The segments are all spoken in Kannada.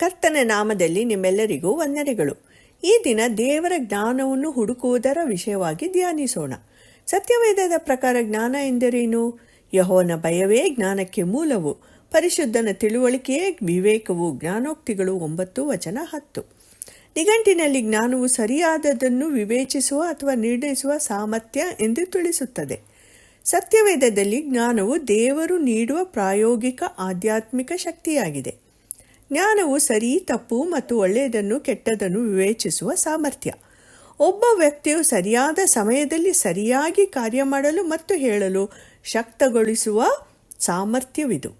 ಕರ್ತನ ನಾಮದಲ್ಲಿ ನಿಮ್ಮೆಲ್ಲರಿಗೂ ವಂದನೆಗಳು. ಈ ದಿನ ದೇವರ ಜ್ಞಾನವನ್ನು ಹುಡುಕುವುದರ ವಿಷಯವಾಗಿ ಧ್ಯಾನಿಸೋಣ. ಸತ್ಯವೇದದ ಪ್ರಕಾರ ಜ್ಞಾನ ಎಂದರೇನು? ಯೆಹೋವನ ಭಯವೇ ಜ್ಞಾನಕ್ಕೆ ಮೂಲವು, ಪರಿಶುದ್ಧನ ತಿಳುವಳಿಕೆಯೇ ವಿವೇಕವು. ಜ್ಞಾನೋಕ್ತಿಗಳು 9:10. ನಿಘಂಟಿನಲ್ಲಿ ಜ್ಞಾನವು ಸರಿಯಾದದನ್ನು ವಿವೇಚಿಸುವ ಅಥವಾ ನಿರ್ಣಯಿಸುವ ಸಾಮರ್ಥ್ಯ ಎಂದು ತಿಳಿಸುತ್ತದೆ. ಸತ್ಯವೇದದಲ್ಲಿ ಜ್ಞಾನವು ದೇವರು ನೀಡುವ ಪ್ರಾಯೋಗಿಕ ಆಧ್ಯಾತ್ಮಿಕ ಶಕ್ತಿಯಾಗಿದೆ. ಜ್ಞಾನವು ಸರಿ, ತಪ್ಪು ಮತ್ತು ಒಳ್ಳೆಯದನ್ನು ಕೆಟ್ಟದನ್ನು ವಿವೇಚಿಸುವ ಸಾಮರ್ಥ್ಯ. ಒಬ್ಬ ವ್ಯಕ್ತಿಯು ಸರಿಯಾದ ಸಮಯದಲ್ಲಿ ಸರಿಯಾಗಿ ಕಾರ್ಯ ಮಾಡಲು ಮತ್ತು ಹೇಳಲು ಶಕ್ತಗೊಳಿಸುವ ಸಾಮರ್ಥ್ಯವಿದು.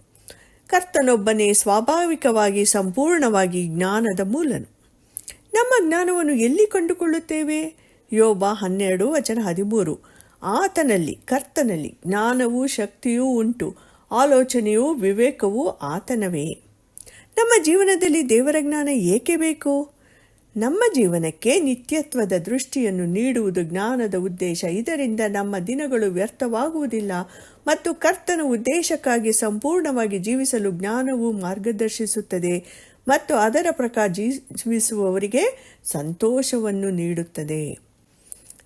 ಕರ್ತನೊಬ್ಬನೇ ಸ್ವಾಭಾವಿಕವಾಗಿ ಸಂಪೂರ್ಣವಾಗಿ ಜ್ಞಾನದ ಮೂಲನು. ನಮ್ಮ ಜ್ಞಾನವನ್ನು ಎಲ್ಲಿ ಕಂಡುಕೊಳ್ಳುತ್ತೇವೆ? ಯೋಬ 12:13. ಆತನಲ್ಲಿ, ಕರ್ತನಲ್ಲಿ ಜ್ಞಾನವೂ ಶಕ್ತಿಯೂ ಉಂಟು, ಆಲೋಚನೆಯೂ ವಿವೇಕವೂ ಆತನವೇ. ನಮ್ಮ ಜೀವನದಲ್ಲಿ ದೇವರ ಜ್ಞಾನ ಏಕೆ ಬೇಕು? ನಮ್ಮ ಜೀವನಕ್ಕೆ ನಿತ್ಯತ್ವದ ದೃಷ್ಟಿಯನ್ನು ನೀಡುವುದು ಜ್ಞಾನದ ಉದ್ದೇಶ. ಇದರಿಂದ ನಮ್ಮ ದಿನಗಳು ವ್ಯರ್ಥವಾಗುವುದಿಲ್ಲ ಮತ್ತು ಕರ್ತನ ಉದ್ದೇಶಕ್ಕಾಗಿ ಸಂಪೂರ್ಣವಾಗಿ ಜೀವಿಸಲು ಜ್ಞಾನವು ಮಾರ್ಗದರ್ಶಿಸುತ್ತದೆ ಮತ್ತು ಅದರ ಪ್ರಕಾರ ಜೀವಿಸುವವರಿಗೆ ಸಂತೋಷವನ್ನು ನೀಡುತ್ತದೆ.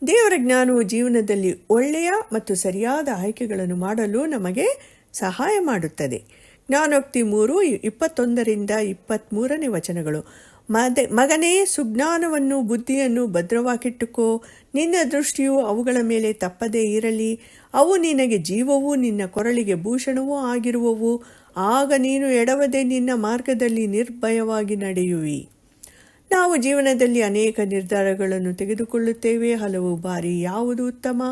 ದೇವರ ಜ್ಞಾನವು ಜೀವನದಲ್ಲಿ ಒಳ್ಳೆಯ ಮತ್ತು ಸರಿಯಾದ ಆಯ್ಕೆಗಳನ್ನು ಮಾಡಲು ನಮಗೆ ಸಹಾಯ ಮಾಡುತ್ತದೆ. ಜ್ಞಾನೋಕ್ತಿ 3:21-23. ಮಗನೇ, ಸುಜ್ಞಾನವನ್ನು ಬುದ್ಧಿಯನ್ನು ಭದ್ರವಾಗಿಟ್ಟುಕೋ. ನಿನ್ನ ದೃಷ್ಟಿಯು ಅವುಗಳ ಮೇಲೆ ತಪ್ಪದೇ ಇರಲಿ. ಅವು ನಿನಗೆ ಜೀವವೂ ನಿನ್ನ ಕೊರಳಿಗೆ ಭೂಷಣವೂ ಆಗಿರುವವು. ಆಗ ನೀನು ಎಡವದೆ ನಿನ್ನ ಮಾರ್ಗದಲ್ಲಿ ನಿರ್ಭಯವಾಗಿ ನಡೆಯುವಿ. ನಾವು ಜೀವನದಲ್ಲಿ ಅನೇಕ ನಿರ್ಧಾರಗಳನ್ನು ತೆಗೆದುಕೊಳ್ಳುತ್ತೇವೆ. ಹಲವು ಬಾರಿ ಯಾವುದು ಉತ್ತಮ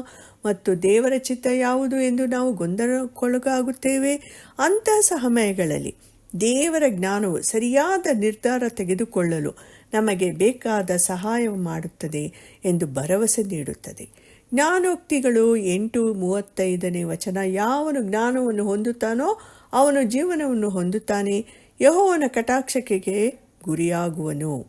ಮತ್ತು ದೇವರ ಚಿತ್ತ ಯಾವುದು ಎಂದು ನಾವು ಗೊಂದಲಕ್ಕೊಳಗಾಗುತ್ತೇವೆ. ಅಂತಹ ಸಮಯಗಳಲ್ಲಿ ದೇವರ ಜ್ಞಾನವು ಸರಿಯಾದ ನಿರ್ಧಾರ ತೆಗೆದುಕೊಳ್ಳಲು ನಮಗೆ ಬೇಕಾದ ಸಹಾಯ ಮಾಡುತ್ತದೆ ಎಂದು ಭರವಸೆ ನೀಡುತ್ತದೆ. ಜ್ಞಾನೋಕ್ತಿಗಳು 8:35. ಯಾವನು ಜ್ಞಾನವನ್ನು ಹೊಂದುತ್ತಾನೋ ಅವನು ಜೀವನವನ್ನು ಹೊಂದುತ್ತಾನೆ, ಯೆಹೋವನ ಕಟಾಕ್ಷಕ್ಕೆ ಗುರಿಯಾಗುವನು.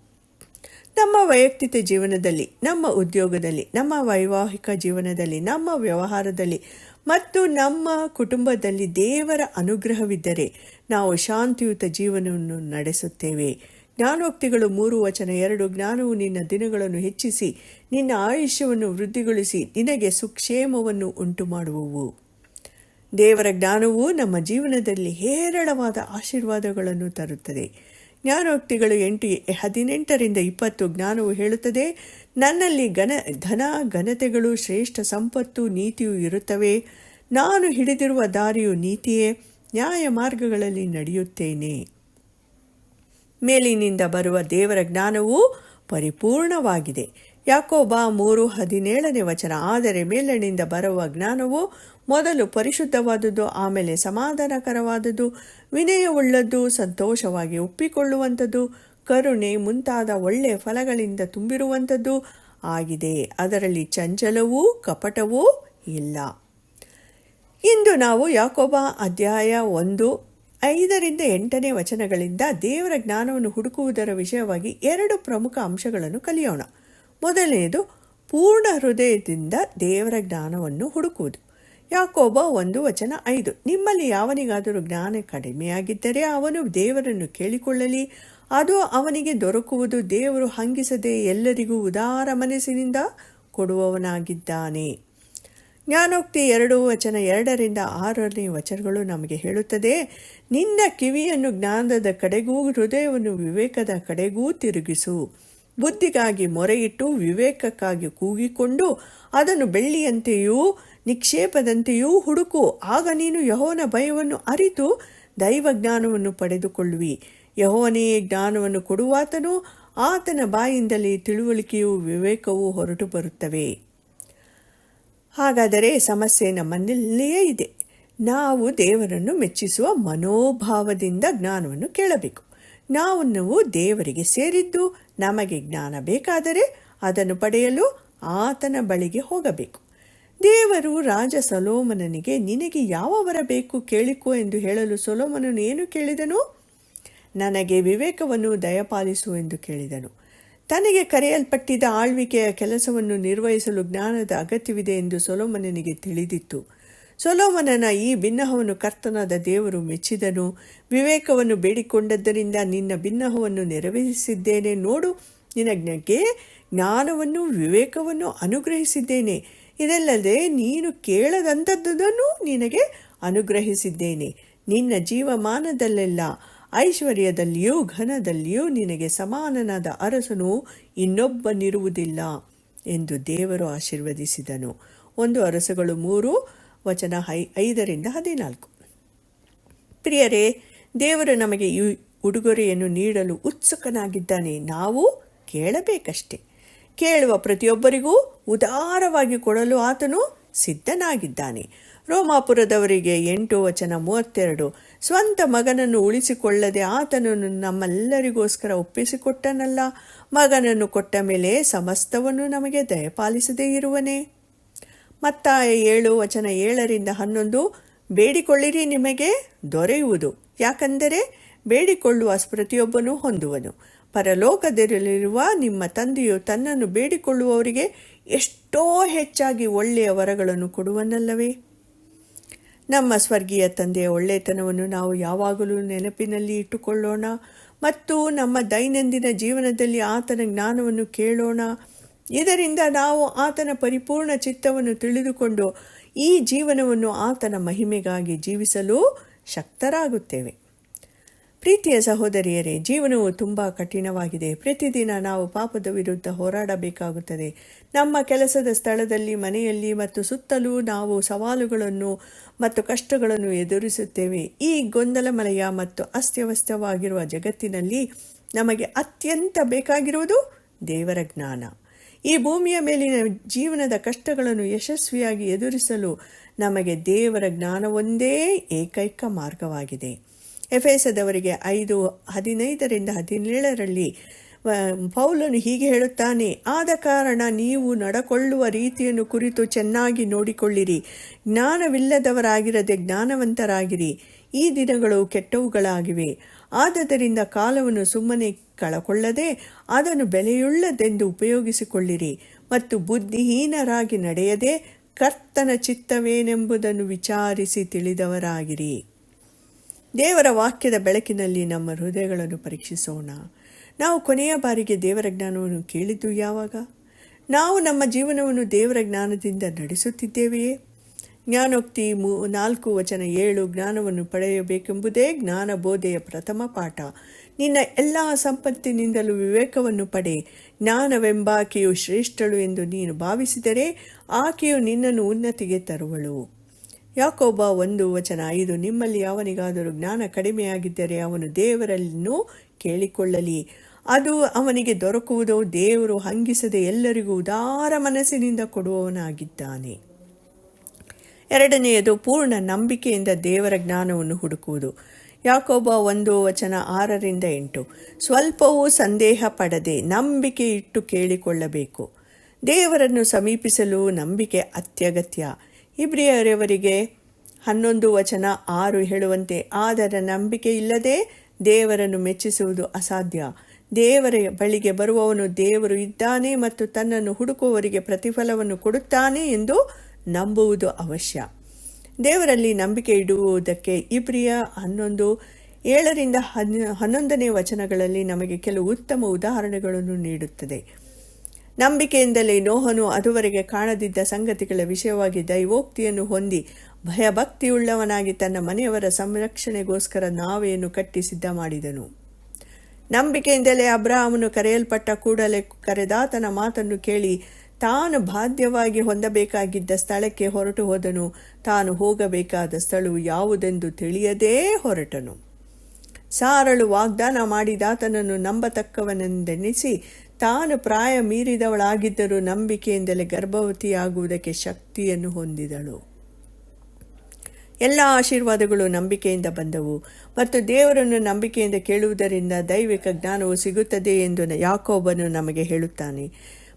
ನಮ್ಮ ವೈಯಕ್ತಿಕ ಜೀವನದಲ್ಲಿ, ನಮ್ಮ ಉದ್ಯೋಗದಲ್ಲಿ, ನಮ್ಮ ವೈವಾಹಿಕ ಜೀವನದಲ್ಲಿ, ನಮ್ಮ ವ್ಯವಹಾರದಲ್ಲಿ ಮತ್ತು ನಮ್ಮ ಕುಟುಂಬದಲ್ಲಿ ದೇವರ ಅನುಗ್ರಹವಿದ್ದರೆ ನಾವು ಶಾಂತಿಯುತ ಜೀವನವನ್ನು ನಡೆಸುತ್ತೇವೆ. ಜ್ಞಾನೋಕ್ತಿಗಳು 3:2. ಜ್ಞಾನವು ನಿನ್ನ ದಿನಗಳನ್ನು ಹೆಚ್ಚಿಸಿ ನಿನ್ನ ಆಯುಷ್ಯವನ್ನು ವೃದ್ಧಿಗೊಳಿಸಿ ನಿನಗೆ ಸುಕ್ಷೇಮವನ್ನು ಉಂಟು ಮಾಡುವವು. ದೇವರ ಜ್ಞಾನವು ನಮ್ಮ ಜೀವನದಲ್ಲಿ ಹೇರಳವಾದ ಆಶೀರ್ವಾದಗಳನ್ನು ತರುತ್ತದೆ. ಜ್ಞಾನೋಕ್ತಿಗಳು 8:18-20. ಜ್ಞಾನವು ಹೇಳುತ್ತದೆ, ನನ್ನಲ್ಲಿ ಧನ ಘನತೆಗಳು, ಶ್ರೇಷ್ಠ ಸಂಪತ್ತು, ನೀತಿಯು ಇರುತ್ತವೆ. ನಾನು ಹಿಡಿದಿರುವ ದಾರಿಯು ನೀತಿಯೇ, ನ್ಯಾಯ ಮಾರ್ಗಗಳಲ್ಲಿ ನಡೆಯುತ್ತೇನೆ. ಮೇಲಿನಿಂದ ಬರುವ ದೇವರ ಜ್ಞಾನವು ಪರಿಪೂರ್ಣವಾಗಿದೆ. ಯಾಕೋಬ 3:17. ಆದರೆ ಮೇಲಿನಿಂದ ಬರುವ ಜ್ಞಾನವು ಮೊದಲು ಪರಿಶುದ್ಧವಾದುದು, ಆಮೇಲೆ ಸಮಾಧಾನಕರವಾದುದು, ವಿನಯವುಳ್ಳದ್ದು, ಸಂತೋಷವಾಗಿ ಒಪ್ಪಿಕೊಳ್ಳುವಂಥದ್ದು, ಕರುಣೆ ಮುಂತಾದ ಒಳ್ಳೆಯ ಫಲಗಳಿಂದ ತುಂಬಿರುವಂಥದ್ದು ಆಗಿದೆ. ಅದರಲ್ಲಿ ಚಂಚಲವೂ ಕಪಟವೂ ಇಲ್ಲ. ಇಂದು ನಾವು ಯಾಕೋಬ ಅಧ್ಯಾಯ 1:5-8 ದೇವರ ಜ್ಞಾನವನ್ನು ಹುಡುಕುವುದರ ವಿಷಯವಾಗಿ 2 ಪ್ರಮುಖ ಅಂಶಗಳನ್ನು ಕಲಿಯೋಣ. ಮೊದಲನೆಯದು, ಪೂರ್ಣ ಹೃದಯದಿಂದ ದೇವರ ಜ್ಞಾನವನ್ನು ಹುಡುಕುವುದು. ಯಾಕೋಬ 1:5. ನಿಮ್ಮಲ್ಲಿ ಯಾವನಿಗಾದರೂ ಜ್ಞಾನ ಕಡಿಮೆಯಾಗಿದ್ದರೆ ಅವನು ದೇವರನ್ನು ಕೇಳಿಕೊಳ್ಳಲಿ, ಅದು ಅವನಿಗೆ ದೊರಕುವುದು. ದೇವರು ಹಂಗಿಸದೆ ಎಲ್ಲರಿಗೂ ಉದಾರ ಮನಸ್ಸಿನಿಂದ ಕೊಡುವವನಾಗಿದ್ದಾನೆ. ಜ್ಞಾನೋಕ್ತಿ 2:2-6 ನಮಗೆ ಹೇಳುತ್ತದೆ, ನಿನ್ನ ಕಿವಿಯನ್ನು ಜ್ಞಾನದ ಕಡೆಗೂ ಹೃದಯವನ್ನು ವಿವೇಕದ ಕಡೆಗೂ ತಿರುಗಿಸು. ಬುದ್ಧಿಗಾಗಿ ಮೊರೆಯಿಟ್ಟು ವಿವೇಕಕ್ಕಾಗಿ ಕೂಗಿಕೊಂಡು ಅದನ್ನು ಬೆಳ್ಳಿಯಂತೆಯೂ ನಿಕ್ಷೇಪದಂತೆಯೂ ಹುಡುಕು. ಆಗ ನೀನು ಯೆಹೋವನ ಭಯವನ್ನು ಅರಿತು ದೈವಜ್ಞಾನವನ್ನು ಪಡೆದುಕೊಳ್ಳುವಿ. ಯೆಹೋವನೇ ಜ್ಞಾನವನ್ನು ಕೊಡುವಾತನು, ಆತನ ಬಾಯಿಂದಲೇ ತಿಳುವಳಿಕೆಯೂ ವಿವೇಕವೂ ಹೊರಟು ಬರುತ್ತವೆ. ಹಾಗಾದರೆ ಸಮಸ್ಯೆ ನಮ್ಮಲ್ಲಿಯೇ ಇದೆ. ನಾವು ದೇವರನ್ನು ಮೆಚ್ಚಿಸುವ ಮನೋಭಾವದಿಂದ ಜ್ಞಾನವನ್ನು ಕೇಳಬೇಕು. ನಾವು ದೇವರಿಗೆ ಸೇರಿದ್ದು. ನಮಗೆ ಜ್ಞಾನ ಬೇಕಾದರೆ ಅದನ್ನು ಪಡೆಯಲು ಆತನ ಬಳಿಗೆ ಹೋಗಬೇಕು. ದೇವರು ರಾಜ ಸೊಲೊಮೋನನಿಗೆ, ನಿನಗೆ ಯಾವ ವರ ಬೇಕು ಕೇಳಿಕೋ ಎಂದು ಹೇಳಲು ಸೊಲೊಮೋನನು ಏನು ಕೇಳಿದನು? ನನಗೆ ವಿವೇಕವನ್ನು ದಯಪಾಲಿಸು ಎಂದು ಕೇಳಿದನು. ತನಗೆ ಕರೆಯಲ್ಪಟ್ಟಿದ್ದ ಆಳ್ವಿಕೆಯ ಕೆಲಸವನ್ನು ನಿರ್ವಹಿಸಲು ಜ್ಞಾನದ ಅಗತ್ಯವಿದೆ ಎಂದು ಸೊಲೊಮೋನನಿಗೆ ತಿಳಿದಿತ್ತು. ಸೊಲೊಮೋನನ ಈ ಬಿನ್ನಹವನ್ನು ಕರ್ತನಾದ ದೇವರು ಮೆಚ್ಚಿದನು. ವಿವೇಕವನ್ನು ಬೇಡಿಕೊಂಡದ್ದರಿಂದ ನಿನ್ನ ಬಿನ್ನಹವನ್ನು ನೆರವೇರಿಸಿದ್ದೇನೆ. ನೋಡು, ನಿನಗೆ ಜ್ಞಾನವನ್ನು ವಿವೇಕವನ್ನು ಅನುಗ್ರಹಿಸಿದ್ದೇನೆ. ಇದಲ್ಲದೆ ನೀನು ಕೇಳದಂಥದ್ದನ್ನು ನಿನಗೆ ಅನುಗ್ರಹಿಸಿದ್ದೇನೆ. ನಿನ್ನ ಜೀವಮಾನದಲ್ಲೆಲ್ಲ ಐಶ್ವರ್ಯದಲ್ಲಿಯೂ ಘನದಲ್ಲಿಯೂ ನಿನಗೆ ಸಮಾನನಾದ ಅರಸನು ಇನ್ನೊಬ್ಬನಿರುವುದಿಲ್ಲ ಎಂದು ದೇವರು ಆಶೀರ್ವದಿಸಿದನು. 1 ಅರಸುಗಳು 3:5-14. ಪ್ರಿಯರೇ, ದೇವರು ನಮಗೆ ಈ ಉಡುಗೊರೆಯನ್ನು ನೀಡಲು ಉತ್ಸುಕನಾಗಿದ್ದಾನೆ. ನಾವು ಕೇಳಬೇಕಷ್ಟೆ. ಕೇಳುವ ಪ್ರತಿಯೊಬ್ಬರಿಗೂ ಉದಾರವಾಗಿ ಕೊಡಲು ಆತನು ಸಿದ್ಧನಾಗಿದ್ದಾನೆ. ರೋಮಾಪುರದವರಿಗೆ 8:32. ಸ್ವಂತ ಮಗನನ್ನು ಉಳಿಸಿಕೊಳ್ಳದೆ ಆತನನ್ನು ನಮ್ಮೆಲ್ಲರಿಗೋಸ್ಕರ ಒಪ್ಪಿಸಿಕೊಟ್ಟನಲ್ಲ, ಮಗನನ್ನು ಕೊಟ್ಟ ಮೇಲೆ ಸಮಸ್ತವನ್ನು ನಮಗೆ ದಯಪಾಲಿಸದೇ ಇರುವನೇ? ಮತ್ತಾಯ 7:7-11. ಬೇಡಿಕೊಳ್ಳಿರಿ, ನಿಮಗೆ ದೊರೆಯುವುದು. ಯಾಕಂದರೆ ಬೇಡಿಕೊಳ್ಳುವ ಪ್ರತಿಯೊಬ್ಬನೂ ಹೊಂದುವನು. ಪರಲೋಕದಲ್ಲಿರುವ ನಿಮ್ಮ ತಂದೆಯು ತನ್ನನ್ನು ಬೇಡಿಕೊಳ್ಳುವವರಿಗೆ ಎಷ್ಟೋ ಹೆಚ್ಚಾಗಿ ಒಳ್ಳೆಯ ವರಗಳನ್ನು ಕೊಡುವನಲ್ಲವೇ? ನಮ್ಮ ಸ್ವರ್ಗೀಯ ತಂದೆಯ ಒಳ್ಳೆಯತನವನ್ನು ನಾವು ಯಾವಾಗಲೂ ನೆನಪಿನಲ್ಲಿ ಇಟ್ಟುಕೊಳ್ಳೋಣ ಮತ್ತು ನಮ್ಮ ದೈನಂದಿನ ಜೀವನದಲ್ಲಿ ಆತನ ಜ್ಞಾನವನ್ನು ಕೇಳೋಣ. ಇದರಿಂದ ನಾವು ಆತನ ಪರಿಪೂರ್ಣ ಚಿತ್ತವನ್ನು ತಿಳಿದುಕೊಂಡು ಈ ಜೀವನವನ್ನು ಆತನ ಮಹಿಮೆಗಾಗಿ ಜೀವಿಸಲು ಶಕ್ತರಾಗುತ್ತೇವೆ. ಪ್ರೀತಿಯ ಸಹೋದರಿಯರೇ, ಜೀವನವು ತುಂಬ ಕಠಿಣವಾಗಿದೆ. ಪ್ರತಿದಿನ ನಾವು ಪಾಪದ ವಿರುದ್ಧ ಹೋರಾಡಬೇಕಾಗುತ್ತದೆ. ನಮ್ಮ ಕೆಲಸದ ಸ್ಥಳದಲ್ಲಿ, ಮನೆಯಲ್ಲಿ ಮತ್ತು ಸುತ್ತಲೂ ನಾವು ಸವಾಲುಗಳನ್ನು ಮತ್ತು ಕಷ್ಟಗಳನ್ನು ಎದುರಿಸುತ್ತೇವೆ. ಈ ಗೊಂದಲಮಯ ಮತ್ತು ಅಸ್ತವ್ಯಸ್ತವಾಗಿರುವ ಜಗತ್ತಿನಲ್ಲಿ ನಮಗೆ ಅತ್ಯಂತ ಬೇಕಾಗಿರುವುದು ದೇವರ ಜ್ಞಾನ. ಈ ಭೂಮಿಯ ಮೇಲಿನ ಜೀವನದ ಕಷ್ಟಗಳನ್ನು ಯಶಸ್ವಿಯಾಗಿ ಎದುರಿಸಲು ನಮಗೆ ದೇವರ ಜ್ಞಾನವೊಂದೇ ಏಕೈಕ ಮಾರ್ಗವಾಗಿದೆ. ಎಫೆಸದವರಿಗೆ 5:15-17 ಪೌಲನು ಹೀಗೆ ಹೇಳುತ್ತಾನೆ: ಆದ ಕಾರಣ ನೀವು ನಡಕೊಳ್ಳುವ ರೀತಿಯನ್ನು ಕುರಿತು ಚೆನ್ನಾಗಿ ನೋಡಿಕೊಳ್ಳಿರಿ. ಜ್ಞಾನವಿಲ್ಲದವರಾಗಿರದೆ ಜ್ಞಾನವಂತರಾಗಿರಿ. ಈ ದಿನಗಳು ಕೆಟ್ಟವುಗಳಾಗಿವೆ. ಆದುದರಿಂದ ಕಾಲವನ್ನು ಸುಮ್ಮನೆ ಕಳಕೊಳ್ಳದೆ ಅದನ್ನು ಬೆಲೆಯುಳ್ಳದೆಂದು ಉಪಯೋಗಿಸಿಕೊಳ್ಳಿರಿ ಮತ್ತು ಬುದ್ಧಿಹೀನರಾಗಿ ನಡೆಯದೆ ಕರ್ತನ ಚಿತ್ತವೇನೆಂಬುದನ್ನು ವಿಚಾರಿಸಿ ತಿಳಿದವರಾಗಿರಿ. ದೇವರ ವಾಕ್ಯದ ಬೆಳಕಿನಲ್ಲಿ ನಮ್ಮ ಹೃದಯಗಳನ್ನು ಪರೀಕ್ಷಿಸೋಣ. ನಾವು ಕೊನೆಯ ಬಾರಿಗೆ ದೇವರ ಜ್ಞಾನವನ್ನು ಕೇಳಿದ್ದು ಯಾವಾಗ? ನಾವು ನಮ್ಮ ಜೀವನವನ್ನು ದೇವರ ಜ್ಞಾನದಿಂದ ನಡೆಸುತ್ತಿದ್ದೇವೆಯೇ? ಜ್ಞಾನೋಕ್ತಿ 4:7 ಜ್ಞಾನವನ್ನು ಪಡೆಯಬೇಕೆಂಬುದೇ ಜ್ಞಾನ ಬೋಧೆಯ ಪ್ರಥಮ ಪಾಠ. ನಿನ್ನ ಎಲ್ಲ ಸಂಪತ್ತಿನಿಂದಲೂ ವಿವೇಕವನ್ನು ಪಡೆ. ಜ್ಞಾನವೆಂಬಾಕೆಯು ಶ್ರೇಷ್ಠಳು ಎಂದು ನೀನು ಭಾವಿಸಿದರೆ ಆಕೆಯು ನಿನ್ನನ್ನು ಉನ್ನತಿಗೆ ತರುವಳು. ಯಾಕೋಬ 1:5 ನಿಮ್ಮಲ್ಲಿ ಯಾವನಿಗಾದರೂ ಜ್ಞಾನ ಕಡಿಮೆಯಾಗಿದ್ದರೆ ಅವನು ದೇವರನ್ನು ಕೇಳಿಕೊಳ್ಳಲಿ, ಅದು ಅವನಿಗೆ ದೊರಕುವುದು. ದೇವರು ಹಂಗಿಸದೆ ಎಲ್ಲರಿಗೂ ಉದಾರ ಮನಸ್ಸಿನಿಂದ ಕೊಡುವವನಾಗಿದ್ದಾನೆ. 2ನೇಯದು ಪೂರ್ಣ ನಂಬಿಕೆಯಿಂದ ದೇವರ ಜ್ಞಾನವನ್ನು ಹುಡುಕುವುದು. ಯಾಕೋಬ 1:6-8 ಸ್ವಲ್ಪವೂ ಸಂದೇಹ ಪಡದೆ ನಂಬಿಕೆ ಇಟ್ಟು ಕೇಳಿಕೊಳ್ಳಬೇಕು. ದೇವರನ್ನು ಸಮೀಪಿಸಲು ನಂಬಿಕೆ ಅತ್ಯಗತ್ಯ. ಇಬ್ರಿಯರವರಿಗೆ 11:6 ಹೇಳುವಂತೆ, ಆದರೆ ನಂಬಿಕೆ ಇಲ್ಲದೆ ದೇವರನ್ನು ಮೆಚ್ಚಿಸುವುದು ಅಸಾಧ್ಯ. ದೇವರ ಬಳಿಗೆ ಬರುವವನು ದೇವರು ಇದ್ದಾನೆ ಮತ್ತು ತನ್ನನ್ನು ಹುಡುಕುವವರಿಗೆ ಪ್ರತಿಫಲವನ್ನು ಕೊಡುತ್ತಾನೆ ಎಂದು ನಂಬುವುದು ಅವಶ್ಯ. ದೇವರಲ್ಲಿ ನಂಬಿಕೆ ಇಡುವುದಕ್ಕೆ ಇಬ್ರಿಯ 11:7-11 ನಮಗೆ ಕೆಲವು ಉತ್ತಮ ಉದಾಹರಣೆಗಳನ್ನು ನೀಡುತ್ತದೆ. ನಂಬಿಕೆಯಿಂದಲೇ ನೋಹನು ಅದುವರೆಗೆ ಕಾಣದಿದ್ದ ಸಂಗತಿಗಳ ವಿಷಯವಾಗಿ ದೈವೋಕ್ತಿಯನ್ನು ಹೊಂದಿ ಭಯಭಕ್ತಿಯುಳ್ಳವನಾಗಿ ತನ್ನ ಮನೆಯವರ ಸಂರಕ್ಷಣೆಗೋಸ್ಕರ ನಾವೆಯನ್ನು ಕಟ್ಟಿ ಸಿದ್ಧ ಮಾಡಿದನು. ನಂಬಿಕೆಯಿಂದಲೇ ಅಬ್ರಹಾಮನು ಕರೆಯಲ್ಪಟ್ಟ ಕೂಡಲೇ ಕರೆದಾತನ ಮಾತನ್ನು ಕೇಳಿ ತಾನು ಬಾಧ್ಯವಾಗಿ ಹೊಂದಬೇಕಾಗಿದ್ದ ಸ್ಥಳಕ್ಕೆ ಹೊರಟು ಹೋದನು. ತಾನು ಹೋಗಬೇಕಾದ ಸ್ಥಳವು ಯಾವುದೆಂದು ತಿಳಿಯದೇ ಹೊರಟನು. ಸಾರಳು ವಾಗ್ದಾನ ಮಾಡಿದಾತನನ್ನು ನಂಬತಕ್ಕವನೆಂದೆಣಿಸಿ ತಾನು ಪ್ರಾಯ ಮೀರಿದವಳಾಗಿದ್ದರೂ ನಂಬಿಕೆಯಿಂದಲೇ ಗರ್ಭವತಿಯಾಗುವುದಕ್ಕೆ ಶಕ್ತಿಯನ್ನು ಹೊಂದಿದಳು. ಎಲ್ಲ ಆಶೀರ್ವಾದಗಳು ನಂಬಿಕೆಯಿಂದ ಬಂದವು ಮತ್ತು ದೇವರನ್ನು ನಂಬಿಕೆಯಿಂದ ಕೇಳುವುದರಿಂದ ದೈವಿಕ ಜ್ಞಾನವು ಸಿಗುತ್ತದೆ ಎಂದು ಯಾಕೋಬನು ನಮಗೆ ಹೇಳುತ್ತಾನೆ.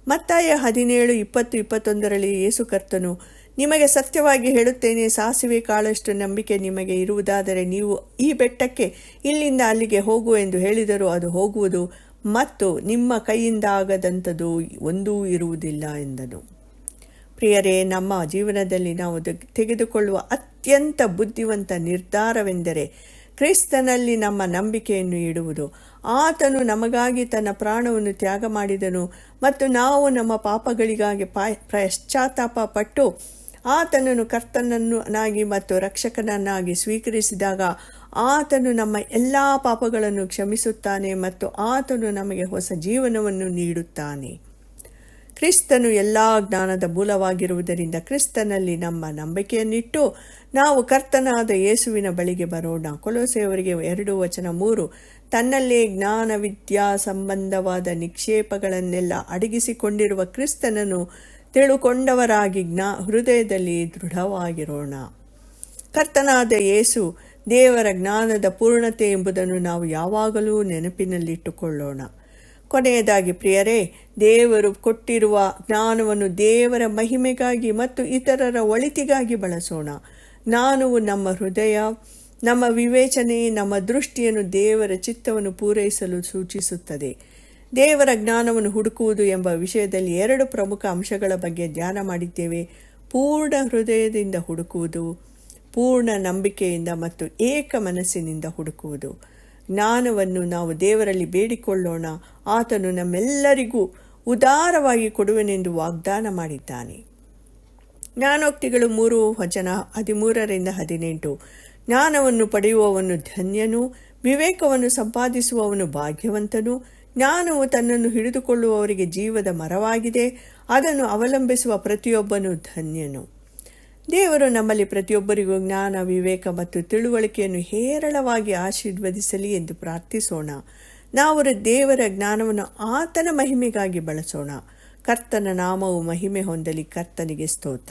ಮತ್ತಾಯ 17:20-21 ಯೇಸು ಕರ್ತನು, ನಿಮಗೆ ಸತ್ಯವಾಗಿ ಹೇಳುತ್ತೇನೆ, ಸಾಸಿವೆ ಕಾಳಷ್ಟು ನಂಬಿಕೆ ನಿಮಗೆ ಇರುವುದಾದರೆ ನೀವು ಈ ಬೆಟ್ಟಕ್ಕೆ ಇಲ್ಲಿಂದ ಅಲ್ಲಿಗೆ ಹೋಗು ಎಂದು ಹೇಳಿದರೂ ಅದು ಹೋಗುವುದು ಮತ್ತು ನಿಮ್ಮ ಕೈಯಿಂದ ಆಗದಂಥದ್ದು ಒಂದೂ ಇರುವುದಿಲ್ಲ ಎಂದನು. ಪ್ರಿಯರೇ, ನಮ್ಮ ಜೀವನದಲ್ಲಿ ನಾವು ತೆಗೆದುಕೊಳ್ಳುವ ಅತ್ಯಂತ ಬುದ್ಧಿವಂತ ನಿರ್ಧಾರವೆಂದರೆ ಕ್ರಿಸ್ತನಲ್ಲಿ ನಮ್ಮ ನಂಬಿಕೆಯನ್ನು ಇಡುವುದು. ಆತನು ನಮಗಾಗಿ ತನ್ನ ಪ್ರಾಣವನ್ನು ತ್ಯಾಗ ಮಾಡಿದನು ಮತ್ತು ನಾವು ನಮ್ಮ ಪಾಪಗಳಿಗಾಗಿ ಪಶ್ಚಾತ್ತಾಪ ಪಟ್ಟು ಆತನನ್ನು ಕರ್ತನನ್ನಾಗಿ ಮತ್ತು ರಕ್ಷಕನನ್ನಾಗಿ ಸ್ವೀಕರಿಸಿದಾಗ ಆತನು ನಮ್ಮ ಎಲ್ಲ ಪಾಪಗಳನ್ನು ಕ್ಷಮಿಸುತ್ತಾನೆ ಮತ್ತು ಆತನು ನಮಗೆ ಹೊಸ ಜೀವನವನ್ನು ನೀಡುತ್ತಾನೆ. ಕ್ರಿಸ್ತನು ಎಲ್ಲ ಜ್ಞಾನದ ಮೂಲವಾಗಿರುವುದರಿಂದ ಕ್ರಿಸ್ತನಲ್ಲಿ ನಮ್ಮ ನಂಬಿಕೆಯನ್ನಿಟ್ಟು ನಾವು ಕರ್ತನಾದ ಯೇಸುವಿನ ಬಳಿಗೆ ಬರೋಣ. ಕೊಲೊಸ್ಸೆಯವರಿಗೆ 2:3 ತನ್ನಲ್ಲೇ ಜ್ಞಾನ ವಿದ್ಯಾ ಸಂಬಂಧವಾದ ನಿಕ್ಷೇಪಗಳನ್ನೆಲ್ಲ ಅಡಗಿಸಿಕೊಂಡಿರುವ ಕ್ರಿಸ್ತನನ್ನು ತಿಳುಕೊಂಡವರಾಗಿ ಹೃದಯದಲ್ಲಿ ದೃಢವಾಗಿರೋಣ. ಕರ್ತನಾದ ಯೇಸು ದೇವರ ಜ್ಞಾನದ ಪೂರ್ಣತೆ ಎಂಬುದನ್ನು ನಾವು ಯಾವಾಗಲೂ ನೆನಪಿನಲ್ಲಿಟ್ಟುಕೊಳ್ಳೋಣ. ಕೊನೆಯದಾಗಿ ಪ್ರಿಯರೇ, ದೇವರು ಕೊಟ್ಟಿರುವ ಜ್ಞಾನವನ್ನು ದೇವರ ಮಹಿಮೆಗಾಗಿ ಮತ್ತು ಇತರರ ಒಳಿತಿಗಾಗಿ ಬಳಸೋಣ. ಜ್ಞಾನವು ನಮ್ಮ ಹೃದಯ, ನಮ್ಮ ವಿವೇಚನೆ, ನಮ್ಮ ದೃಷ್ಟಿಯನ್ನು ದೇವರ ಚಿತ್ತವನ್ನು ಪೂರೈಸಲು ಸೂಚಿಸುತ್ತದೆ. ದೇವರ ಜ್ಞಾನವನ್ನು ಹುಡುಕುವುದು ಎಂಬ ವಿಷಯದಲ್ಲಿ 2 ಪ್ರಮುಖ ಅಂಶಗಳ ಬಗ್ಗೆ ಧ್ಯಾನ ಮಾಡಿದ್ದೇವೆ. ಪೂರ್ಣ ಹೃದಯದಿಂದ ಹುಡುಕುವುದು, ಪೂರ್ಣ ನಂಬಿಕೆಯಿಂದ ಮತ್ತು ಏಕ ಮನಸ್ಸಿನಿಂದ ಹುಡುಕುವುದು. ಜ್ಞಾನವನ್ನು ನಾವು ದೇವರಲ್ಲಿ ಬೇಡಿಕೊಳ್ಳೋಣ. ಆತನು ನಮ್ಮೆಲ್ಲರಿಗೂ ಉದಾರವಾಗಿ ಕೊಡುವನೆಂದು ವಾಗ್ದಾನ ಮಾಡಿದ್ದಾನೆ. ಜ್ಞಾನೋಕ್ತಿಗಳು 3:13-18. ಜ್ಞಾನವನ್ನು ಪಡೆಯುವವನು ಧನ್ಯನು, ವಿವೇಕವನ್ನು ಸಂಪಾದಿಸುವವನು ಭಾಗ್ಯವಂತನು. ಜ್ಞಾನವು ತನ್ನನ್ನು ಹಿಡಿದುಕೊಳ್ಳುವವರಿಗೆ ಜೀವದ ಮರವಾಗಿದೆ, ಅದನ್ನು ಅವಲಂಬಿಸುವ ಪ್ರತಿಯೊಬ್ಬನು ಧನ್ಯನು. ದೇವರು ನಮ್ಮಲ್ಲಿ ಪ್ರತಿಯೊಬ್ಬರಿಗೂ ಜ್ಞಾನ, ವಿವೇಕ ಮತ್ತು ತಿಳುವಳಿಕೆಯನ್ನು ಹೇರಳವಾಗಿ ಆಶೀರ್ವದಿಸಲಿ ಎಂದು ಪ್ರಾರ್ಥಿಸೋಣ. ನಾವು ದೇವರ ಜ್ಞಾನವನ್ನು ಆತನ ಮಹಿಮೆಗಾಗಿ ಬಳಸೋಣ. ಕರ್ತನ ನಾಮವು ಮಹಿಮೆ ಹೊಂದಲಿ. ಕರ್ತನಿಗೆ ಸ್ತೋತ್ರ.